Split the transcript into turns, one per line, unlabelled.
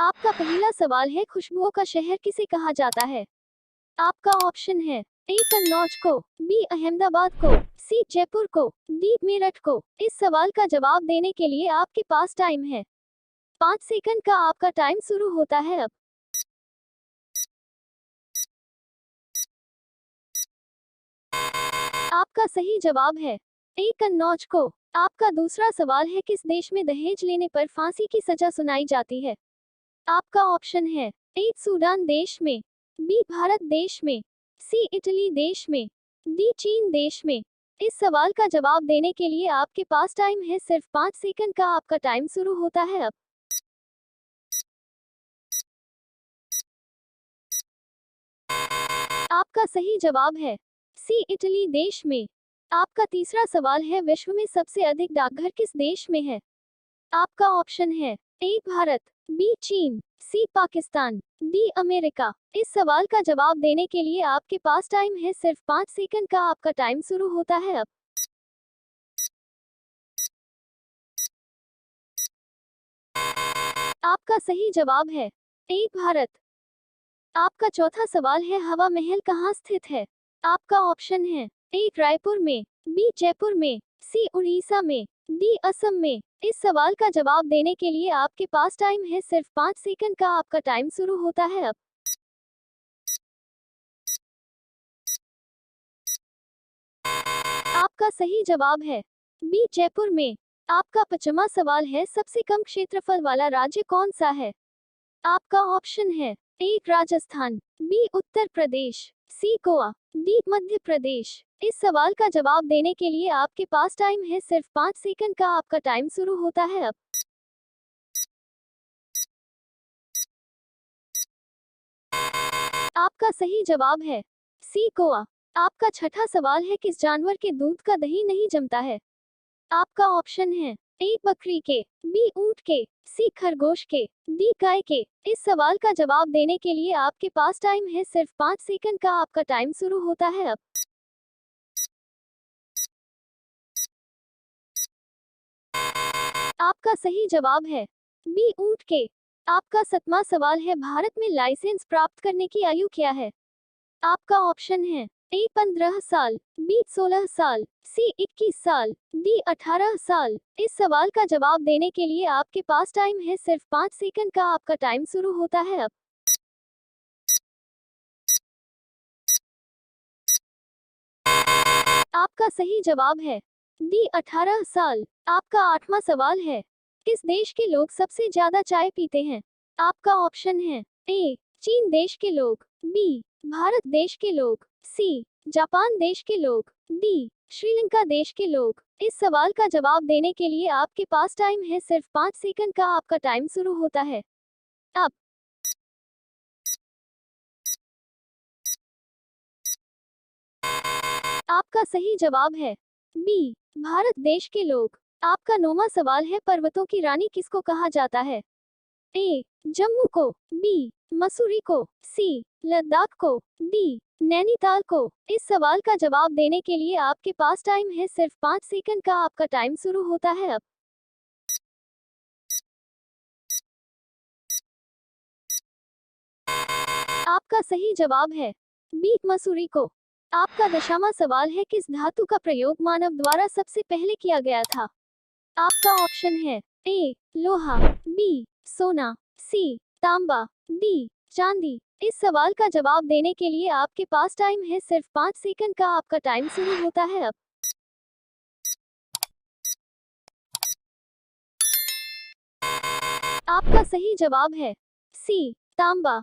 आपका पहला सवाल है, खुशबुओं का शहर किसे कहा जाता है? आपका ऑप्शन है ए कन्नौज को, बी अहमदाबाद को, सी जयपुर को, डी मेरठ को। इस सवाल का जवाब देने के लिए आपके पास टाइम है 5 सेकंड का। आपका टाइम शुरू होता है अब। आपका सही जवाब है ए कन्नौज को। आपका दूसरा सवाल है, किस देश में दहेज लेने पर फांसी की सजा सुनाई जाती है? आपका ऑप्शन है ए सूडान देश में, बी भारत देश में, सी इटली देश में, डी चीन देश में। इस सवाल का जवाब देने के लिए आपके पास टाइम है सिर्फ 5 सेकंड का। आपका टाइम शुरू होता है अब। आपका सही जवाब है सी इटली देश में। आपका तीसरा सवाल है, विश्व में सबसे अधिक डाकघर किस देश में है? आपका ऑप्शन है ए भारत, बी चीन, सी पाकिस्तान, डी अमेरिका। इस सवाल का जवाब देने के लिए आपके पास टाइम है सिर्फ 5 सेकंड का। आपका टाइम शुरू होता है अब। आपका सही जवाब है ए भारत। आपका चौथा सवाल है, हवा महल कहाँ स्थित है? आपका ऑप्शन है ए रायपुर में, बी जयपुर में, सी उड़ीसा में, डी असम में। इस सवाल का जवाब देने के लिए आपके पास टाइम है सिर्फ 5 सेकंड का। आपका टाइम शुरू होता है अब। आपका सही जवाब है बी जयपुर में। आपका 5वां सवाल है, सबसे कम क्षेत्रफल वाला राज्य कौन सा है? आपका ऑप्शन है ए राजस्थान, बी उत्तर प्रदेश, सी गोवा, डी मध्य प्रदेश। इस सवाल का जवाब देने के लिए आपके पास टाइम है सिर्फ 5 सेकंड का। आपका टाइम शुरू होता है अब। आपका सही जवाब है सी गोवा। आपका छठा सवाल है, किस जानवर के दूध का दही नहीं जमता है? आपका ऑप्शन है ए बकरी के, बी ऊंट के, सी खरगोश के, डी गाय के। इस सवाल का जवाब देने के लिए आपके पास टाइम है सिर्फ 5 सेकंड का। आपका टाइम शुरू होता है अब। आपका सही जवाब है बी ऊंट के। आपका 7वां सवाल है, भारत में लाइसेंस प्राप्त करने की आयु क्या है? आपका ऑप्शन है ए 15 साल, बी 16 साल, सी 21 साल, डी 18 साल। इस सवाल का जवाब देने के लिए आपके पास टाइम है सिर्फ 5 सेकंड का। आपका टाइम शुरू होता है अब। आपका सही जवाब है डी 18 साल। आपका 8वां सवाल है, किस देश के लोग सबसे ज्यादा चाय पीते हैं? आपका ऑप्शन है ए चीन देश के लोग, बी भारत देश के लोग, सी जापान देश के लोग, डी श्रीलंका देश के लोग। इस सवाल का जवाब देने के लिए आपके पास टाइम है सिर्फ 5 सेकंड का। आपका टाइम शुरू होता है अब। आपका सही जवाब है बी भारत देश के लोग। आपका 9वां सवाल है, पर्वतों की रानी किसको कहा जाता है? ए जम्मू को, बी मसूरी को, सी लद्दाख को, डी नैनीताल को। इस सवाल का जवाब देने के लिए आपके पास टाइम है सिर्फ 5 सेकंड का। आपका टाइम शुरू होता है अब। आपका सही जवाब है बी मसूरी को। आपका 10वां सवाल है, किस धातु का प्रयोग मानव द्वारा सबसे पहले किया गया था? आपका ऑप्शन है ए लोहा, बी सोना, सी तांबा, डी चांदी। इस सवाल का जवाब देने के लिए आपके पास टाइम है सिर्फ 5 सेकंड का। आपका टाइम शुरू होता है अब। आपका सही जवाब है सी तांबा।